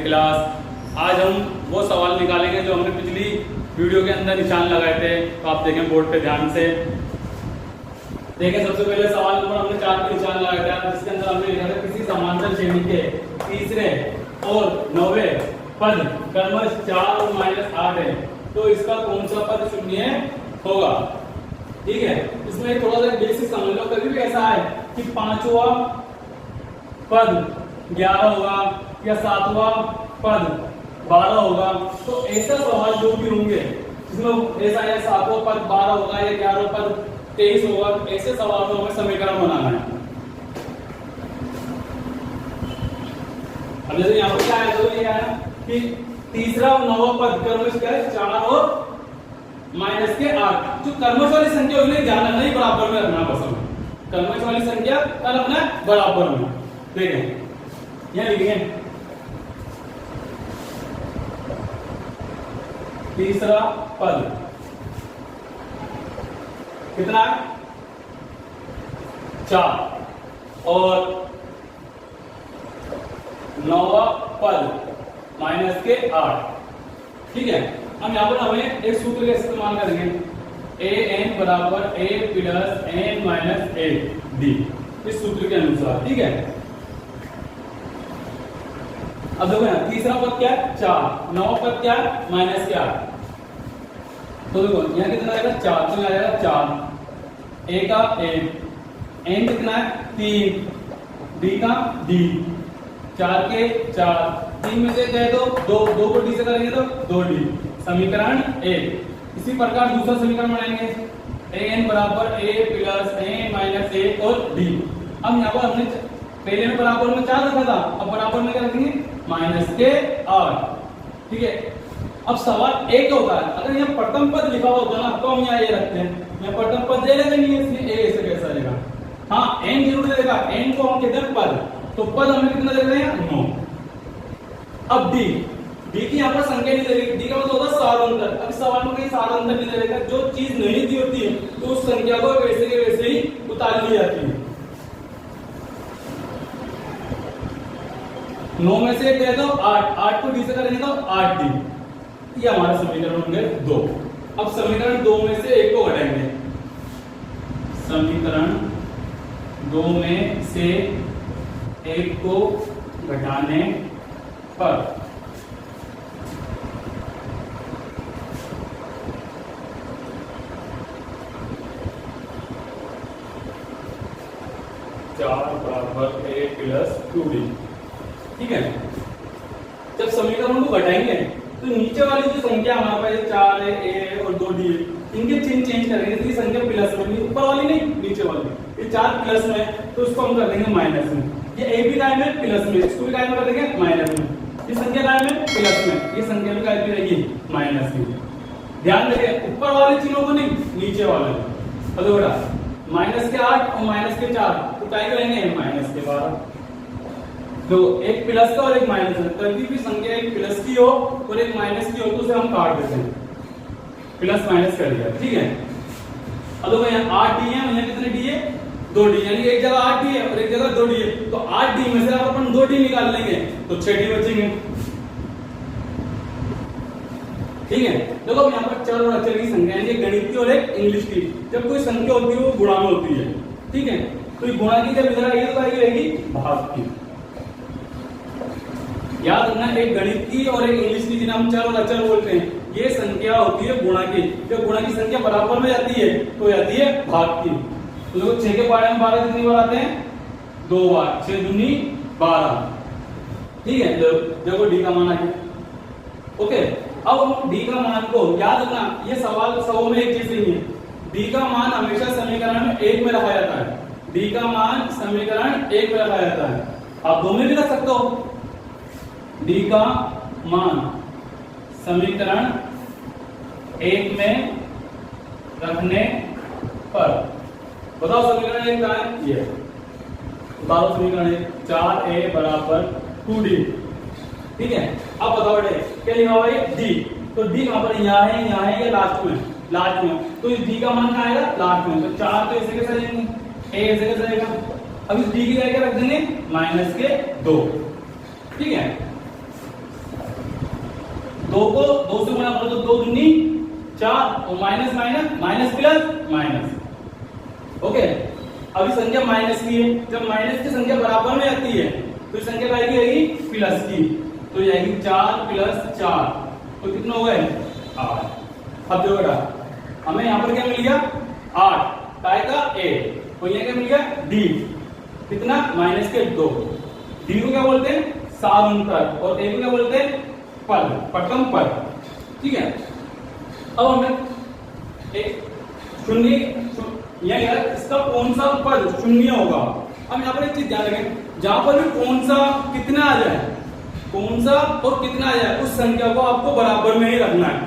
Class. आज हम वो सवाल निकालेंगे जो हमने पिछली वीडियो के अंदर निशान लगाए थे, तो आप देखें बोर्ड पे ध्यान से देखें। सबसे पहले सवाल नंबर हमने 4 पे निशान लगाया था, जिसके अंदर हमने लिखा था किसी समांतर श्रेणी के तीसरे और 9वें पद क्रमश 4 और -8 है, तो इसका कौन सा पद शून्य होगा। ठीक है, इसमें थोड़ा सा बेसिक समझ लो। कभी भी ऐसा है कि 5वां पद 11 होगा या 7वां पद 12 होगा, तो ऐसा सवाल जो भी होंगे जिसमें ऐसा है 7वां पद 12 होगा या 11वां पद 23 होगा, ऐसे सवाल में हमें समीकरण बनाना है। अब जैसे यहाँ पर क्या है, तो ये है कि तीसरा और 9वां पद क्रमश क्या है, 4 और -8। जो क्रमश वाली संख्या उन्हें ध्यान रखना ही बराबर में रखना, पसंद क्रमश वाली संख्या का रखना बराबर में। देखें यहां लिखिए तीसरा पद कितना है 4 और 9वां पद -8। ठीक है, हम यहाँ पर हमें एक सूत्र का इस्तेमाल करेंगे, an बराबर a plus n minus a d, इस सूत्र के अनुसार। ठीक है, अब देखो यहाँ तीसरा पद क्या है 4, 9वां पद क्या है -8। तो देखो यहाँ कितना आएगा 4, तो यहाँ आएगा 4, a का a, n कितना है 3, d का d, 4 के 4, 3 में से कहे तो 2 को d से करेंगे तो 2d, समीकरण 1। इसी प्रकार दूसरा समीकरण बनाएंगे, an बराबर a plus n minus a और d। अब यहाँ पर हमने पहले में बराबर में 4 रखा था, अब बराबर में क्या रखेंगे -8। ठीक है, अब सवाल एक होता है, अगर यहाँ प्रथम पद लिखा होता ना तो हम यहाँ ये रखते हैं, यहाँ प्रथम पद दे रहे नहीं है, इसलिए a ऐसे कैसा रहेगा। हाँ n जरूर देगा, n को हम कहते हैं पद, तो पद हमें कितना दे रहे हैं 9। अब d की यहाँ पर संख्या नहीं दे रही, d का मतलब होता है सार अंतर। अब सवाल में कहीं सार अंतर नहीं दे रहेगा, जो चीज नहीं दी होती है तो उस संख्या को वैसे के वैसे ही उतार ली जाती है। 9 में से कह दो 8 को d से करेंगे तो 8d, ये हमारा समीकरण होंगे 2। अब समीकरण 2 में से 1 को घटाएंगे, समीकरण 2 में से 1 को घटाने पर बराबर a प्लस 2d। ठीक है, जब समीकरण को घटाएंगे तो नीचे वाली जो संख्या हमारे पास 4 है, a और 2d है, इनके चिन्ह चेंज करेंगे तो ये संख्या प्लस में, ऊपर वाली नहीं नीचे वाली, ये 4 प्लस में, तो उसको हम कर देंगे माइनस में। ये a भी कायम है प्लस में, इसको भी कायम कर देंगे माइनस में। ये संख्या कायम है प्लस में, ये संख्या भी कायम रहेगी माइनस में। ध्यान रखिए ऊपर वाले चिन्हों को नहीं, नीचे वाले। अब बेटा -8 और -4 तो क्या करेंगे -12। तो एक प्लस का और एक माइनस है, कभी भी संख्या एक प्लस की हो और एक माइनस की हो तो उसे हम काट देते हैं, प्लस माइनस कर दिया। ठीक है, अब देखो यहाँ 8d है, यहाँ कितने d है 2d, यानी एक जगह 8d है और एक जगह 2d है, तो 8d में से आप अपन 2d निकाल लेंगे तो 6d बचेंगे। ठीक है, देखो अब यहाँ पर चर और अचर की संख्या है, गणित की और एक इंग्लिश की। जब कोई संख्या होती है वो गुणा में होती है। ठीक है, तो गुणा की जब इधर आएगी तो आएगी रहेगी भाग की। याद रखना एक गणित की और एक इंग्लिश की, जिन्हें हम चर और अचर बोलते हैं, ये संख्या होती है गुणा की। जब गुणा की संख्या बराबर में जाती है तो जाती है भाग की। तो देखो 6 के बारे में 12 कितनी बार आते हैं 2 बार, 6 दूनी 12। ठीक है, देखो d का मान आ गया। ओके, अब हम d का मान को याद रखना, ये सवाल सब में एक चीज नहीं है, d का मान हमेशा समीकरण में 1 में रखा जाता है। d का मान समीकरण 1 में रखा जाता है, आप 2 में भी रख सकते हो। d का मान समीकरण 1 में रखने पर बताओ समीकरण 1 क्या है, ये बताओ समीकरण 1 4a बराबर 2d। ठीक है, अब बताओ बेटे क्या लिखा हुआ है d, तो d कहां पर यहाँ है या लास्ट में, तो इस d का मान कहां आएगा लास्ट में। तो 4 तो ऐसे कैसे जाएंगे, a ऐसे कैसे जाएगा, अब इस d की जगह रख देंगे -2। ठीक है, दो को दो से गुणा करो तो दो दूनी चार और minus minus minus plus minus. Okay, अभी संख्या माइनस की है, जब माइनस की संख्या बराबर में आती है तो संख्या क्या आएगी प्लस की, तो ये आएगी 4 प्लस 4, तो कितना हो गए 8। अब देखो बेटा हमें यहाँ पर क्या मिल गया 8 काय का a, और यहाँ क्या मिल गया d कितना माइनस के 2। d को क्या बोलते हैं साधारणतर और a को क्या बोलते हैं पद, प्रथम पद। ठीक है, अब हमें एक शून्य यार इसका कौन सा पद शून्य होगा। अब यहाँ पर एक चीज ध्यान रखें, जहां पर भी कौन सा कितना आ जाए, कौन सा और कितना आ जाए उस संख्या को आपको बराबर में ही रखना है।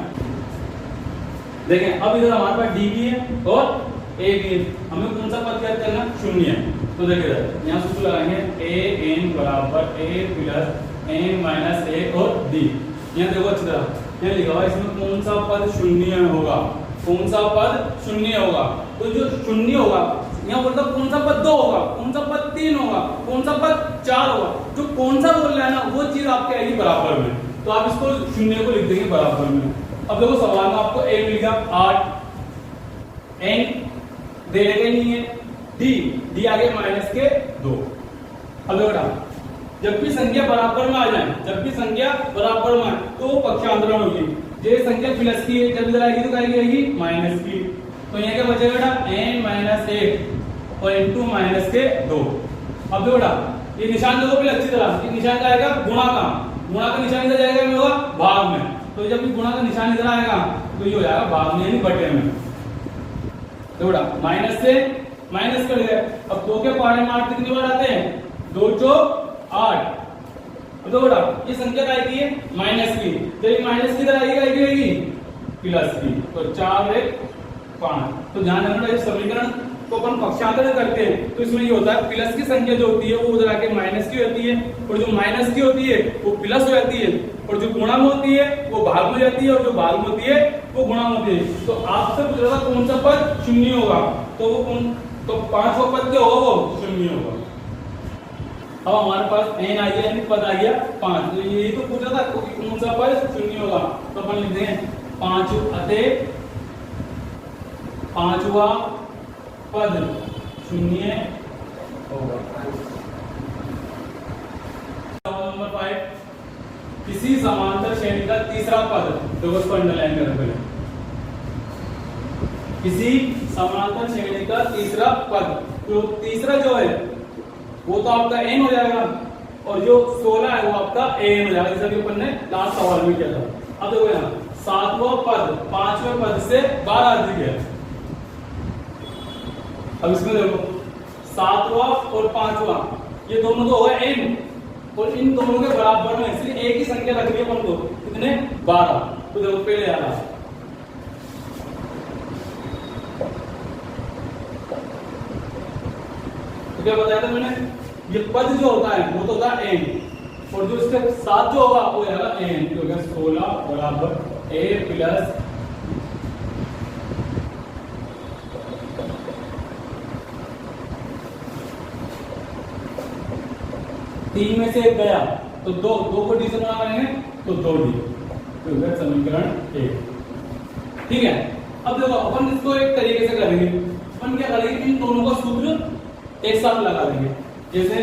देखें अब इधर हमारे पास डी भी है और ए भी है, हमें कौन सा पद ज्ञात करना शून्य है। तो देखिए यहाँ सूत्र लगाएंगे ए एन बराबर ए प्लस एन माइनस ए और डी। यहाँ देखो अच्छी तरह यहाँ लिखा हुआ इसमें कौन सा पद शून्य होगा, कौन सा पद शून्य होगा। तो जो शून्य होगा यहाँ बोलता कौन सा पद 2 होगा, कौन सा पद 3 होगा, कौन सा पद 4 होगा। जो कौन सा बोल रहा है ना वो चीज आपके आएगी बराबर में, तो आप इसको शून्य को लिख देंगे बराबर में। अब देखो सवाल में आपको ए मिल गया 8, एन देने का नहीं है, डी आगे माइनस के 2। अब देखो जब भी संख्या बराबर में आ जाए, जब भी संख्या बराबर में आए तो वो पक्षांतरण होगी। ये संख्या प्लस की है, जब इधर आएगी तो क्या आएगी माइनस की, तो यहाँ क्या बचेगा बेटा एन माइनस 1 और इनटू माइनस के 2। अब देखो बेटा ये निशान देखो पहले अच्छी तरह, ये निशान क्या आएगा गुणा का, गुणा का निशान इधर जाएगा में होगा भाग में, तो जब भी गुणा का निशान इधर आएगा तो ये हो जाएगा भाग में यानी बटे में। तो बेटा माइनस से माइनस कर गए, अब 2 के पहाड़े में 8 कितनी बार आते हैं 2 चौक 8। तो बेटा ये संख्या क्या आएगी माइनस की, जब ये माइनस की तरह आएगी प्लस की, तो 4 1 5। तो ध्यान रखना इस समीकरण को अपन पक्षांतरण करते हैं तो इसमें ये होता है प्लस की संख्या जो होती है वो उधर आके माइनस की होती है, और जो माइनस की होती है वो प्लस हो जाती है, और जो गुणा में होती है वो भाग में जाती है, और जो भाग में होती है वो गुणा में होती है। तो आपसे पूछ रहा था कौन सा पद शून्य होगा, तो वो कौन, तो 5वां पद क्या होगा वो शून्य होगा। अब हमारे पास एन आ गया, पद आ गया 5, तो यही तो पूछा था कौन सा पद शून्य होगा, तो अपन लिख देंगे 5 अतः 5वां पद शून्य होगा। नंबर 5, किसी समांतर श्रेणी का तीसरा पद, देखो इसको अंडरलाइन करें पहले, किसी समांतर श्रेणी का तीसरा पद, तो तीसरा जो है वो तो आपका n हो जाएगा, और जो 16 है वो आपका an हो जाएगा, जैसा कि अपन ने लास्ट सवाल में किया था। अब देखो यहाँ 7वां पद 5वें पद से 12 अधिक है। अब इसमें देखो 7वां और 5वां ये दोनों तो होगा n, और इन दोनों के बराबर में इसलिए एक ही संख्या रखनी है अपन को, कितने 12। तो देखो पहले आ रहा तो क्या बताया था मैंने, ये पद जो होता है वो तो होता है n, और जो इसके साथ जो होगा वो होगा n, तो होगा 16 बराबर a प्लस 3 में से 1 गया तो 2 को डी से गुणा करेंगे तो 2d, तो होगा समीकरण 1। ठीक है, अब देखो अपन इसको एक तरीके से करेंगे, अपन क्या करेंगे इन दोनों का सूत्र एक साथ लगा देंगे, जैसे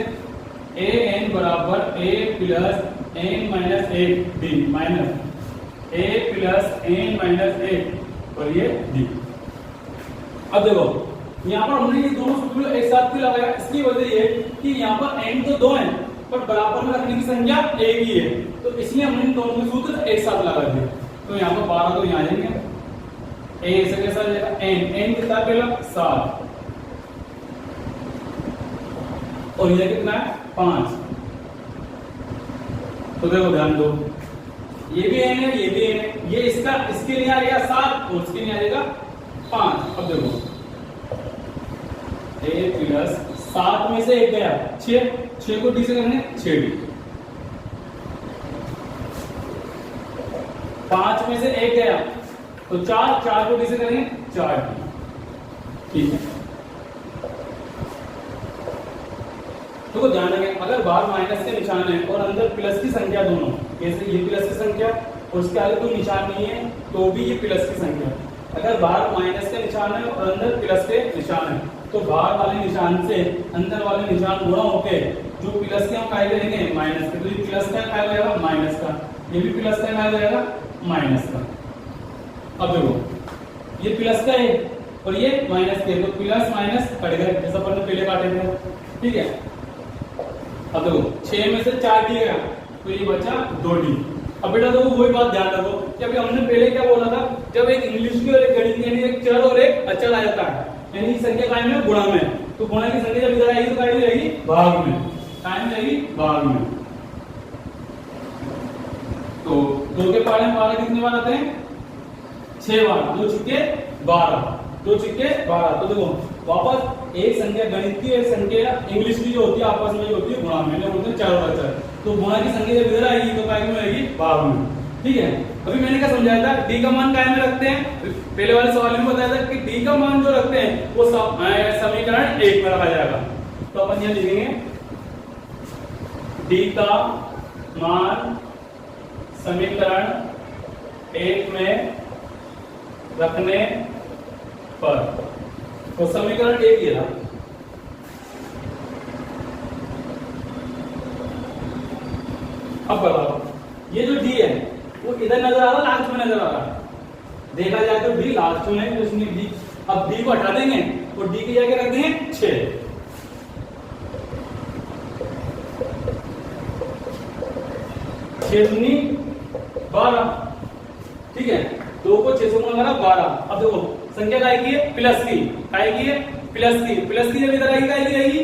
ए एन बराबर A plus N minus 1 D minus A plus N minus 1 और ये डी। अब देखो यहाँ पर हमने ये दोनों सूत्र एक साथ क्यों लगाया, इसकी वजह ये कि यहाँ पर एन तो 2 है पर बराबर में रखने की संख्या एक ही है, तो इसलिए हमने इन दोनों के सूत्र एक साथ लगा दिए। तो यहाँ पर 12 तो यहाँ आएंगे, ए से कैसा आ जाएगा एन कितना पहला 7 और ये कितना है 5। तो देखो ध्यान दो, ये भी n है ये भी n है, ये इसका इसके लिए आ जाएगा 7 और इसके लिए आ जाएगा 5। अब देखो a प्लस 7 में से 1 गया 6 को डी से करने 6d, 5 में से 1 गया तो 4 को डी से करेंगे 4d। ठीक है, तो ध्यान रखें अगर बाहर माइनस के निशान है और अंदर प्लस की संख्या दोनों, जैसे ये प्लस की संख्या उसके आगे कोई निशान नहीं है तो भी ये प्लस की संख्या है। अगर बाहर माइनस का निशान है और अंदर प्लस के निशान है तो बाहर वाले निशान से अंदर वाले निशान गुणा होके जो प्लस के हम काय करेंगे माइनस के, तो ये प्लस का काय हो जाएगा माइनस का, ये भी प्लस का काय हो जाएगा माइनस का। अब देखो ये प्लस का है और ये माइनस के, तो प्लस माइनस कट गए जैसा अपन ने पहले काटे थे, ठीक है। अब देखो 6 में से 4 डी गया तो ये बचा 2d। अब बेटा देखो वही बात ध्यान रखो कि अभी हमने पहले क्या बोला था, जब एक इंग्लिश की और एक गणित की यानी एक चर और एक अचल आ जाता है यानी संख्या काय में गुणा में, तो गुणा की संख्या जब इधर आएगी तो काय में जाएगी भाग में, काय में जाएगी भाग में। तो 2 के पारे में 12 कितने बार आते हैं 6 बार, 2 छिक्के 12, 2 छिक्के 12। तो देखो वापस एक संख्या गणित की एक संख्या इंग्लिश की जो होती है आपस में जो होती है गुणा में, बोलते हैं चारों अचर, तो गुणा की संख्या जब इधर आएगी तो काय में आएगी भाग में, ठीक है। अभी मैंने क्या समझाया था, डी का मान काय में रखते हैं, पहले वाले सवाल में बताया था कि डी का मान जो रखते हैं वो समीकरण 1 में रखा जाएगा। तो अपन ये लिखेंगे डी का मान समीकरण 1 में रखने पर, तो समीकरण 1 ये था। अब बताओ ये जो डी है वो इधर नजर आ रहा लास्ट में नजर आ रहा, देखा जाए तो डी लास्ट में है तो इसमें डी, अब डी को हटा देंगे और डी की जगह रख देंगे 6, 6 दूनी 12, ठीक है। 2 को 6 से गुणा करा 12। अब देखो संख्या काय की है प्लस की, काय की है प्लस की, प्लस की जब इधर आएगी काय की आएगी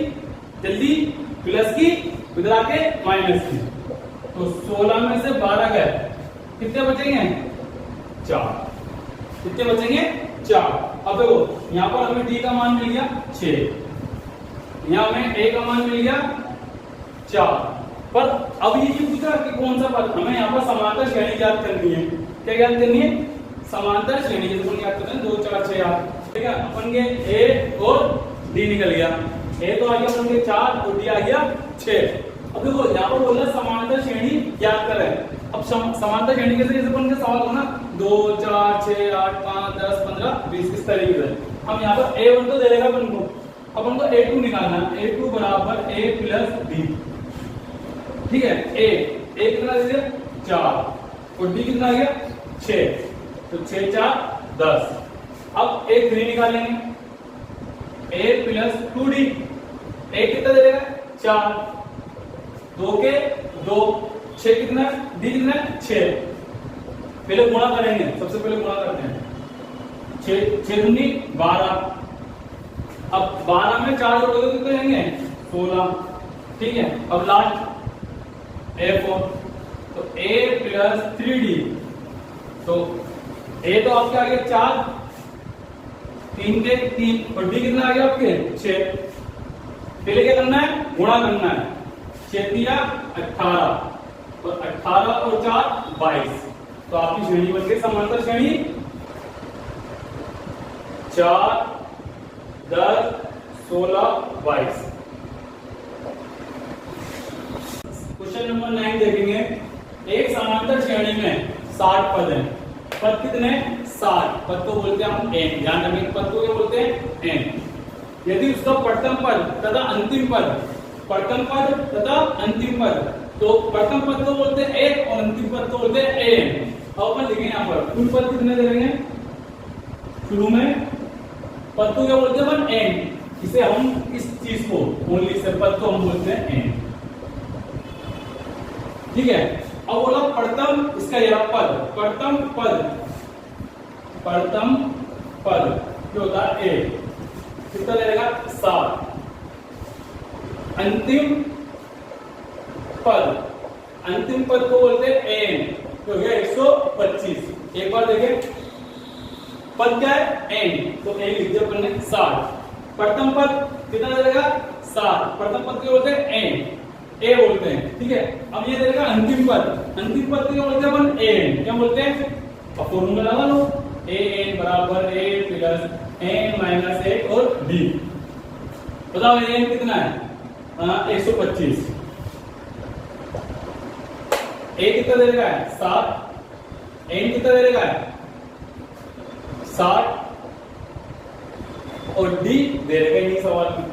जल्दी प्लस की, इधर आके माइनस की, तो 16 में से 12 गए कितने बचेंगे 4, कितने बचेंगे 4। अब देखो यहाँ पर हमें डी का मान मिल गया 6, यहाँ हमें ए का मान मिल गया 4, पर अब ये पूछ रहा कि कौन सा पद, हमें यहाँ पर समांतर श्रेणी ज्ञात करनी है। क्या ज्ञात करनी है समांतर श्रेणी, जैसे अपन याद करते हैं 2 4 6 8, ठीक है। अपन के ए और डी निकल गया, ए तो आ गया अपन के 4 और डी आ गया 6। अब देखो यहाँ पर बोल रहा है समांतर श्रेणी ज्ञात करें। अब समांतर श्रेणी कैसे, जैसे अपन का सवाल हो ना 2 4 6 8 5 10 15 20 इस तरीके से। हम यहाँ पर a1 तो दे देगा अपन को, अपन को a2 निकालना है, a2 बराबर a प्लस b, ठीक है। a कितना दे दिया 4 और d कितना आ गया 6, तो 6 4 10। अब a3 निकालेंगे, a प्लस 2d, a कितना दे देगा 4, 2 के 2, 6 कितना डी कितना 6, पहले गुणा करेंगे, सबसे पहले गुणा करते हैं 6 दूनी 12, अब 12 में 4 जोड़ोगे तो कितने आएंगे 16, ठीक है। अब लास्ट a4, तो a प्लस 3d, तो a तो आपके आ गया 4, 3 के 3 और d कितना आ गया आपके 6। पहले क्या करना है गुणा करना है, 6 दिया 18 और 18 और 4 22, तो आपकी श्रेणी बन गई समांतर श्रेणी 4 10 16 22। क्वेश्चन नंबर 9 देखेंगे, एक समांतर श्रेणी में 60 पद हैं, पद कितने 60, पद को बोलते हैं हम n, ध्यान रखें पद को क्या बोलते हैं n। यदि उसका प्रथम पद तथा अंतिम पद, प्रथम पद तथा अंतिम पद, तो प्रथम पद को बोलते हैं 1 और अंतिम पद को बोलते हैं an। अब अपन लिखेंगे यहाँ पर कुल पद कितने दे देंगे, शुरू में पद को क्या बोलते हैं अपन n, इसे हम इस चीज को ओनली से पद को हम बोलते हैं n, ठीक है। अब बोला प्रथम, इसका यह पद प्रथम पद, प्रथम पद जो होता है a, कितना रहेगा 7, अंतिम पद, अंतिम पद को बोलते हैं n, तो गया 125। एक बार देखें पद क्या है n, तो n लिख दिया अपन ने 60, प्रथम पद कितना रहेगा 7, प्रथम पद को बोलते हैं n, a बोलते हैं, ठीक है। अब ये देगा अंतिम पद, अंतिम पद को क्या बोलते हैं अपन an, क्या बोलते हैं, अब फॉर्मूला लगा लो, an बराबर a प्लस n माइनस 1 और d। बताओ n कितना है 125, a कितना दे रहा है 7, एन कितना दे रखा है 60 और डी दे रखा है नहीं सवाल में।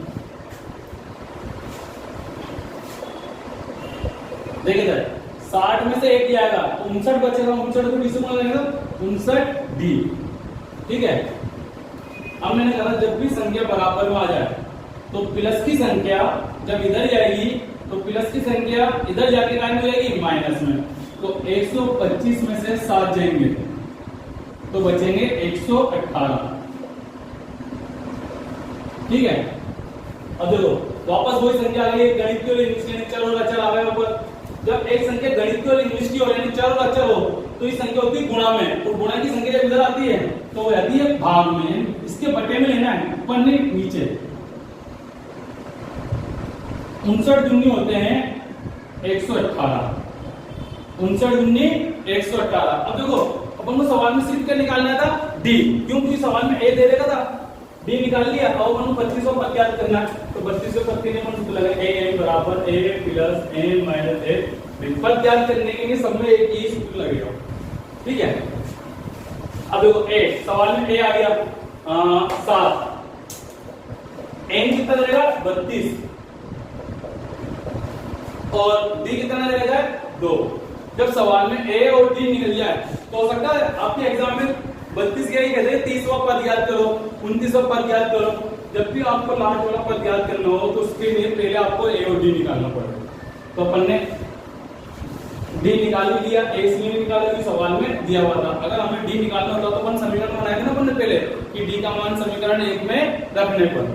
देखिए सर 60 में से एक ही आएगा तो 59 बचेगा, 59 को डी से गुणा करेंगे 59 डी। ठीक है, अब मैंने कहा जब भी संख्या बराबर में आ जाए तो प्लस की संख्या जब इधर जाएगी तो प्लस की संख्या इधर जाके क्या हो जाएगी माइनस में। तो 125 में से 7 जाएंगे तो बचेंगे 118। ठीक है, अब देखो वापस वही संख्या आ गई, गणित की और इंग्लिश की चर और अचर आ गए ऊपर। जब एक संख्या गणित की और इंग्लिश की हो यानी चर और अचर हो तो ये संख्या होती है गुणा में, और गुणा की संख्या जब इधर आती है तो वो आती है भाग में। इसके बटे में लेना है, ऊपर नहीं नीचे। 59 दूनी होते हैं 118, 59 दूनी 118। अब देखो अपन को सवाल में सिर्फ क्या निकालना था डी, क्योंकि सवाल में ए दे देगा था, डी निकाल लिया। अब अपन को 2500 पद ज्ञात करना है तो 2500 पद के लिए अपन सूत्र लगा ए बराबर ए प्लस ए माइनस ए। पद ज्ञात करने के लिए सब में एक ही सूत्र लगेगा। ठीक है, अब देखो ए सवाल में ए आ गया 7, एन कितना रहेगा 32 और डी कितना रहेगा 2। जब सवाल में ए और डी निकल जाए तो हो सकता है आपके एग्जाम में 32 के ही कहते हैं 30वां पद याद करो, 29वां पद याद करो। जब भी आपको लास्ट वाला पद याद करना हो तो उसके लिए पहले आपको ए और डी निकालना पड़ेगा। तो अपन ने डी निकाल लिया, ए इसलिए निकाला कि सवाल में दिया हुआ था। अगर हमें डी निकालना होता तो अपन समीकरण बनाएंगे ना अपन ने पहले कि डी का मान समीकरण 1 में रखने पर।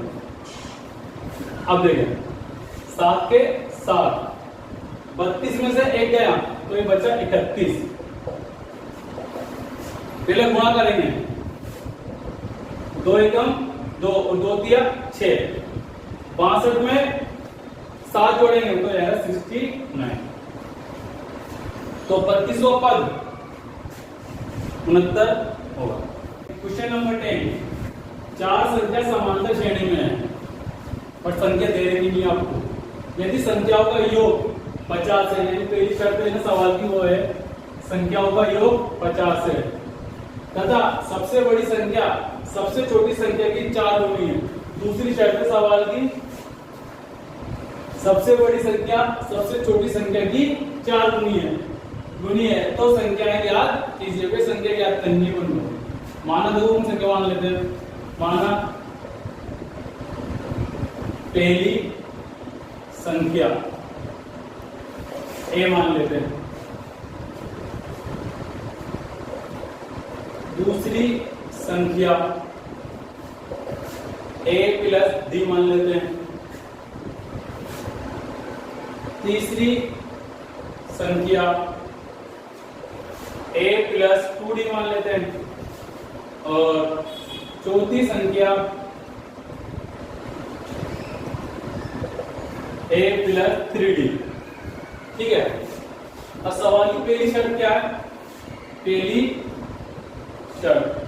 अब देखिए 7 के 7, 32 में से एक गया तो ये बचा 31। पहले गुणा करेंगे, 2 एकम 2 और 2 तिया 6, 62 में 7 जोड़ेंगे तो यह 69। तो 32वां पद 69 होगा। क्वेश्चन नंबर 10, 4 संख्या समांतर श्रेणी में है पर संख्या दे रही नहीं आपको। यदि संख्याओं का योग 50 है, यानी पहली शर्त है ना सवाल की वो है संख्याओं का योग 50 है तथा सबसे बड़ी संख्या सबसे छोटी संख्या की 4 गुनी है। दूसरी शर्त है सवाल की सबसे बड़ी संख्या सबसे छोटी संख्या की 4 गुनी है तो संख्याएं ज्ञात कीजिए। कोई संख्या ज्ञात करनी है। माना दो हम संख्या मान लेते हैं, माना पहली संख्या ए मान लेते हैं, दूसरी संख्या ए प्लस डी मान लेते हैं, तीसरी संख्या ए प्लस 2d मान लेते हैं और चौथी संख्या ए प्लस 3d। ठीक है, अब सवाल की पहली शर्त क्या है? पहली शर्त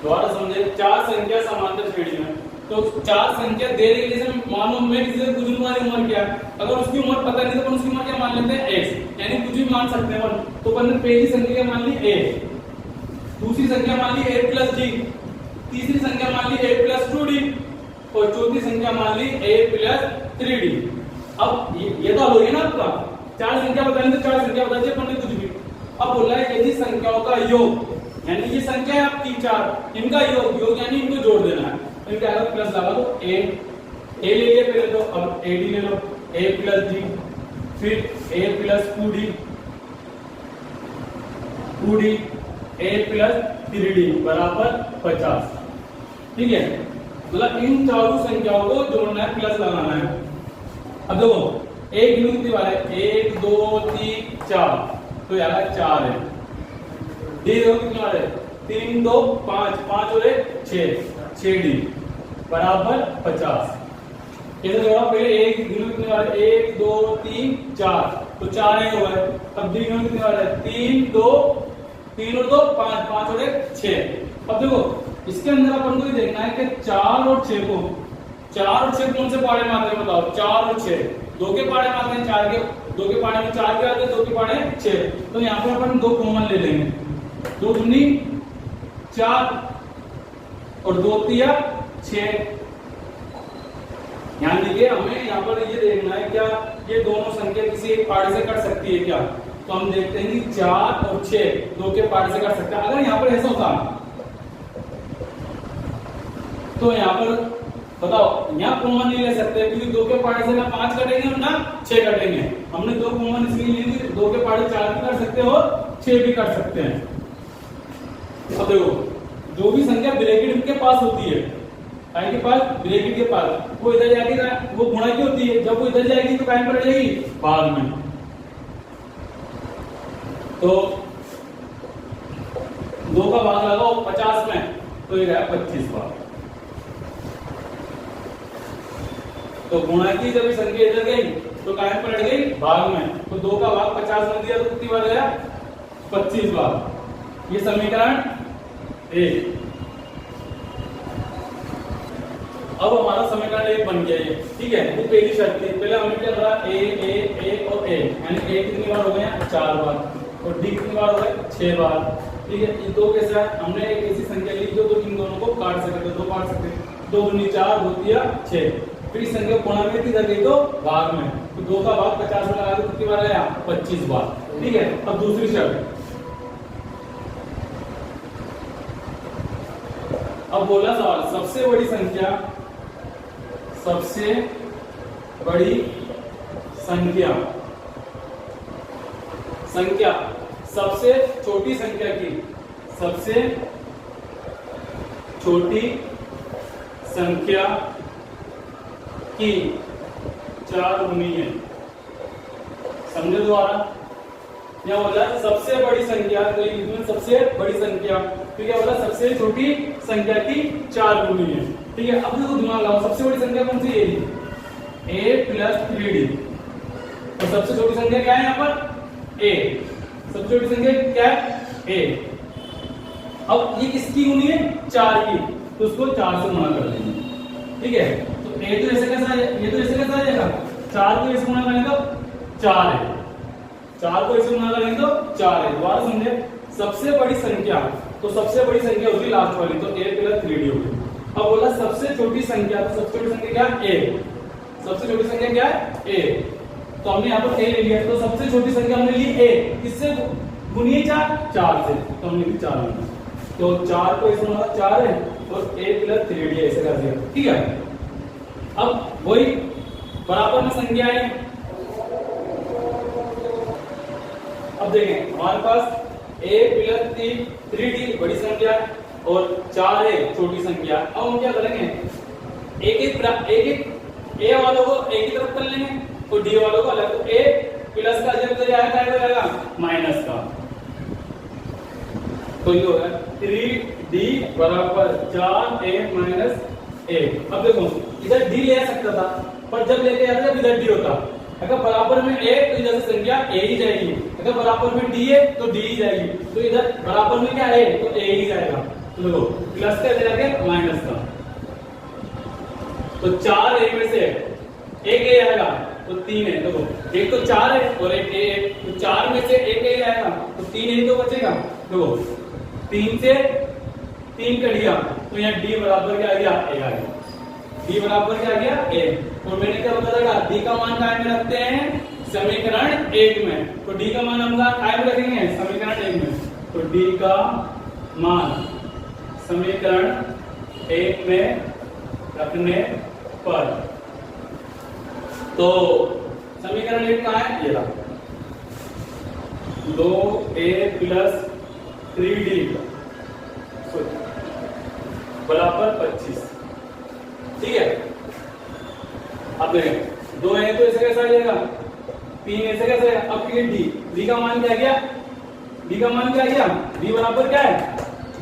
द्वारा समझे 4 संख्या समांतर श्रेणी में। तो 4 संख्या दे रही है, जैसे मानो मैं किसी से पूछूंगा उम्र क्या है, अगर उसकी उम्र पता नहीं तो अपन उसकी उम्र क्या मान लेते हैं x, यानी कुछ भी मान सकते हैं। तो अपन ने पहली संख्या मान ली a, दूसरी संख्या मान ली a प्लस d, तीसरी संख्या मान ली a प्लस 2d और चौथी संख्या मान ली a प्लस 3d। अब ये तो हल हो गया ना आपका। 4 संख्या बताएंगे तो 4 संख्या बता दीजिए अपन ने कुछ भी। अब बोला है यदि संख्याओं का योग, यानी ये संख्या है आपकी 4, इनका योग यानी इनको जोड़ देना है। इनके आगे प्लस लगा दो, a ले लिए पहले तो, अब ad ले लो, a प्लस d, फिर a plus 2d a plus 3d बराबर 50। ठीक है, मतलब इन चारों संख्याओं को जोड़ना है, प्लस लगाना है। अब देखो एक गिनती कितनी बार है, 1 2 3 4, तो यार 4 है। डी देखो कितनी बार है, 3 2 5 5 और 1 6d बराबर 50। कैसे जोड़ा, पहले एक गिनो कितनी बार है, 1 2 3 4, तो 4 एक हुआ है। अब डी गिनो कितनी बार है, 3 2 3 और 2 5 5 और 1 6। अब देखो इसके अंदर अपन को ये देखना है कि 4 और 6 को 4 और 6 कौन से पाड़े में आते हैं बताओ, 4 और 6। दो के पाड़े में आते हैं चार के, दो के पाड़े में चार के आते हैं, दो के पाड़े 6, तो यहाँ पर अपन दो कॉमन ले लेंगे, 2 दूनी 4 और 2 तिया 6। ध्यान दीजिए, हमें यहाँ पर ये देखना है क्या ये दोनों संख्या किसी एक पाड़े से कट सकती है क्या, तो हम देखते हैं कि 4 और 6 दो के पाड़े से कट सकते हैं। अगर यहाँ पर ऐसा होता तो यहाँ पर बताओ, यहाँ कॉमन नहीं ले सकते क्योंकि दो के पाड़े से ना 5 कटेंगे और ना 6 कटेंगे। हमने दो कॉमन इसलिए ली थी, दो के पाड़े 4 भी कर सकते हो 6 भी कर सकते हैं। अब देखो, जो भी संख्या ब्रैकेट के पास होती है, के पास ब्रैकेट के पास, वो इधर जाके वो गुणा की होती है, जब वो इधर जाएगी तो कायम पर जाएगी भाग में। तो 2 का भाग लगाओ 50 में, तो ये गया 25 भाग। तो गुणा की जब संख्या इधर गई तो कायम पलट गई भाग में, तो 2 का भाग 50 में दिया तो कितनी बार गया 25 बार। ये समीकरण 1। अब हमारा समीकरण 1 बन गया ये, ठीक है। वो पहली शर्त थी, पहले हमने क्या करा ए और ए, यानी ए कितनी बार हो गया 4 बार और डी कितनी बार हो गए 6 बार, ठीक है। ये दो के साथ हमने एक ऐसी संख्या ली जो इन दोनों को काट सके, तो 2 काट सकते, 2 दूनी 4 2 तिया 6। फिर इस संख्या कोणा में किधर गई तो भाग में, तो 2 का भाग 50 में लगा दो, कितनी बार आया 25 बार, ठीक है। अब दूसरी शर्त, अब बोला सवाल सबसे बड़ी संख्या, सबसे बड़ी संख्या सबसे छोटी संख्या की, सबसे छोटी संख्या की 4 गुनी है। समझे दोबारा, क्या बोला सबसे बड़ी संख्या, तो इसमें सबसे बड़ी संख्या, तो क्या बोला सबसे छोटी संख्या की 4 गुनी है, ठीक है। अब देखो दिमाग लगाओ, सबसे बड़ी संख्या कौन सी है a + 3d, तो सबसे छोटी संख्या क्या है यहाँ पर a, सबसे छोटी संख्या क्या है a। अब ये किसकी गुनी है 4 की, तो उसको 4 से गुणा कर देंगे, ठीक है। तो a तो ऐसे कैसा है, ये तो ऐसे कैसा आ जाएगा, 4 को ऐसे गुणा करेंगे तो 4 है, 4 को ऐसे गुणा करेंगे तो 4 है। दोबारा समझे, सबसे बड़ी संख्या, तो सबसे बड़ी संख्या होगी लास्ट वाली, तो a + 3d होगी। अब बोला सबसे छोटी संख्या, तो सबसे छोटी संख्या क्या है a, सबसे छोटी संख्या क्या है a, तो हमने यहाँ पर a ले लिया, तो सबसे छोटी संख्या हमने ली a, किससे गुनी 4 से, तो हमने ली 4 गुना, तो 4 को ऐसे गुणा 4 है और a + 3d ऐसे कर दिया, ठीक है। अब वही बराबर में संख्या है, अब देखें हमारे पास a + 3d बड़ी संख्या और 4 है छोटी संख्या। अब हम क्या करेंगे, एक a वालों को एक ही तरफ कर लेंगे और d वालों को अलग, तो a प्लस का जब जाएगा माइनस का, तो ये होगा 3d बराबर 4a - a। अब देखो इधर d ले सकता था, पर जब लेके जाते हैं इधर d होता, अगर बराबर में a तो इधर से संख्या a ही जाएगी, अगर बराबर में d है तो d ही जाएगी, तो इधर बराबर में क्या है तो a ही जाएगा। तो देखो प्लस का इधर आके माइनस का, तो 4 a में से एक a आएगा तो 3 है, देखो एक तो 4 है और एक a है, तो 4 में से एक a आएगा तो 3 a तो बचेगा। देखो 3 से 3 कट गया, तो यहाँ d बराबर क्या आ गया a आ गया, d बराबर क्या आ गया a। और मैंने क्या बताया था, d का मान कायम में रखते हैं समीकरण 1 में, तो d का मान हम कायम रखेंगे समीकरण 1 में, तो d का मान समीकरण 1 में रखने पर, तो समीकरण 1 कहाँ है, ये रहा 2a + 3d बराबर 25, ठीक है। अब देखें 2 है तो ऐसे कैसा आ जाएगा, 3 ऐसे कैसे आएगा। अब ये d का मान क्या गया, d का मान क्या गया, d बराबर क्या है,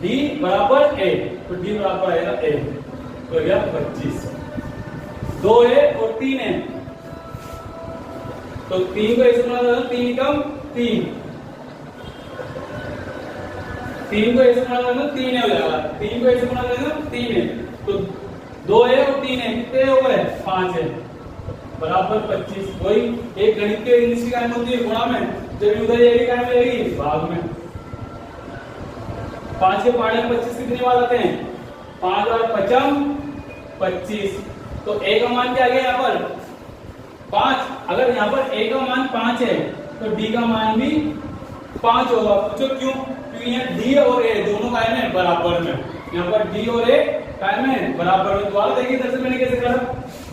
d बराबर a, तो d बराबर आएगा a, तो गया 25। 2 है और 3 है, तो 3 को ऐसे गुणा करो, 3 कम 3, 3 को ऐसे गुणा करो 3 हो जाएगा, 3 को ऐसे गुणा करो 3 है, तो 2 है और 3 है, कितने हो गए 5 है, बराबर 25। वही एक गणित के इंग्लिश की कायम होती है गुणा में, जब उधर ये कायम रहेगी भाग में। 5 के पहाड़े में 25 कितने बार आते हैं? 5 और 5 25। तो a का मान क्या आ गया यहाँ पर 5। अगर यहाँ पर a का मान 5 है तो d का मान भी 5 होगा। पूछो क्यों? क्योंकि यहाँ d और a दोनों कायम है बराबर में। यहाँ पर d और a कायम है बराबर में। दोबारा देखिए इधर से मैंने कैसे करा,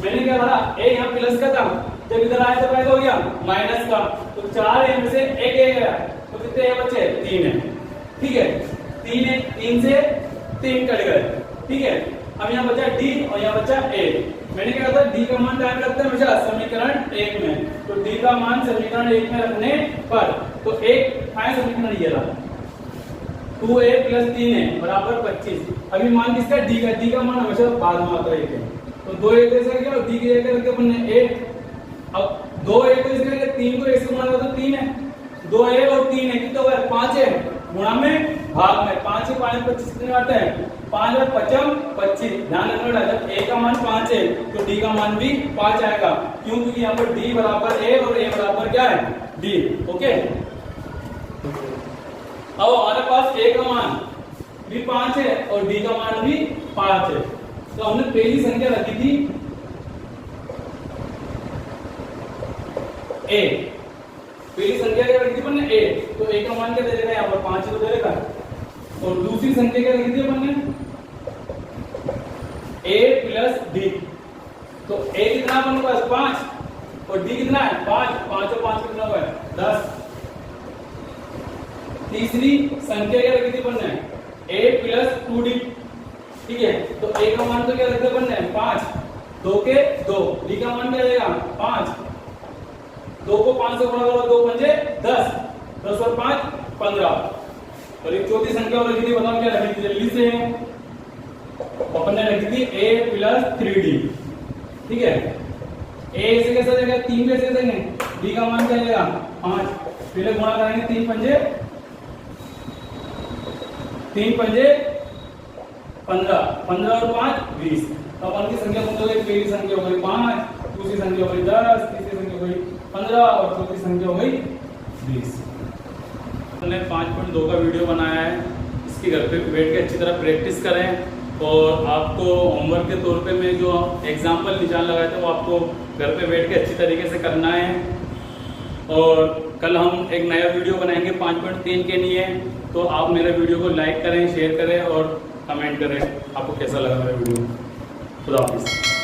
मैंने क्या करा, a यहाँ प्लस का था, जब इधर आया तो क्या हो गया माइनस का। तो 4 a में से एक a गया, तो कितने a बचे? 3 है। ठीक है, 3 है, 3 से 3 कट गए। ठीक है, अब यहाँ बचा d और यहाँ बचा a। मैंने क्या कहा था d का मान कायम रखते हैं हमेशा समीकरण 1 में। तो d का मान समीकरण 1 में रखने पर तो एक आया समीकरण ये रहा 2a + 3a बराबर 25। अभी मान किसका? d का। d का मान हमेशा बाद में आता है। तो 2a को ऐसे क्या d की जगह रख के बनने 1। अब 2a को इसके जगह 3 को ऐसे गुणा करो तो 3 है। 2a और 3 है कितना हुआ? 5 है गुणा में भाग में। 5 से 5 25 कितने आते हैं? 5 और 5 25। ध्यान रखना जब a का मान 5 है तो d का मान भी 5 आएगा। क्यों? क्योंकि यहाँ पर d बराबर a और a बराबर क्या है? d। ओके, अब हमारे पास a का मान भी 5 है और d का मान भी 5 है। तो हमने पहली संख्या रखी थी a। पहली संख्या क्या रखी थी अपन ने? a। तो a का मान क्या दे देगा? यहाँ पर 5 तो दे देगा। और दूसरी संख्या क्या रखी थी अपन ने? a + d। तो a कितना अपन के पास? 5 और d कितना है? 5। 5 और 5 कितना हुआ है? 10। तीसरी संख्या क्या रखी थी अपन ने? a + 2d। ठीक है, तो a का मान तो क्या रखते अपन ने? 5। 2 के 2। d का मान क्या रहेगा? 5। 2 को 5 से गुणा करो, 2 पंजे 10। 10 और 5 15। और एक चौथी संख्या और रखी थी, बताओ क्या रखी थी जल्दी से? अपन ने रखी थी a + 3d। ठीक है, a से कैसे देगा? 3 कैसे देंगे? d का मान क्या आएगा? 5। पहले गुणा करेंगे 3 पंजे 15। 15 और 5 20। तो अपन की संख्या कौन हो गई? पहली संख्या हो गई 5, दूसरी संख्या हो गई 10, तीसरी संख्या हो गई 15 और चौथी संख्या हो गई 20। हमने 5.2 का वीडियो बनाया है, इसकी घर पे बैठ के अच्छी तरह प्रैक्टिस करें। और आपको होमवर्क के तौर पे मैं जो एग्जाम्पल निशान लगाए थे वो आपको घर पे बैठ के अच्छी तरीके से करना है। और कल हम एक नया वीडियो बनाएंगे 5.3 के लिए। तो आप मेरे वीडियो को लाइक करें, शेयर करें और कमेंट करें आपको कैसा लगा मेरा वीडियो। खुदा हाफिज़।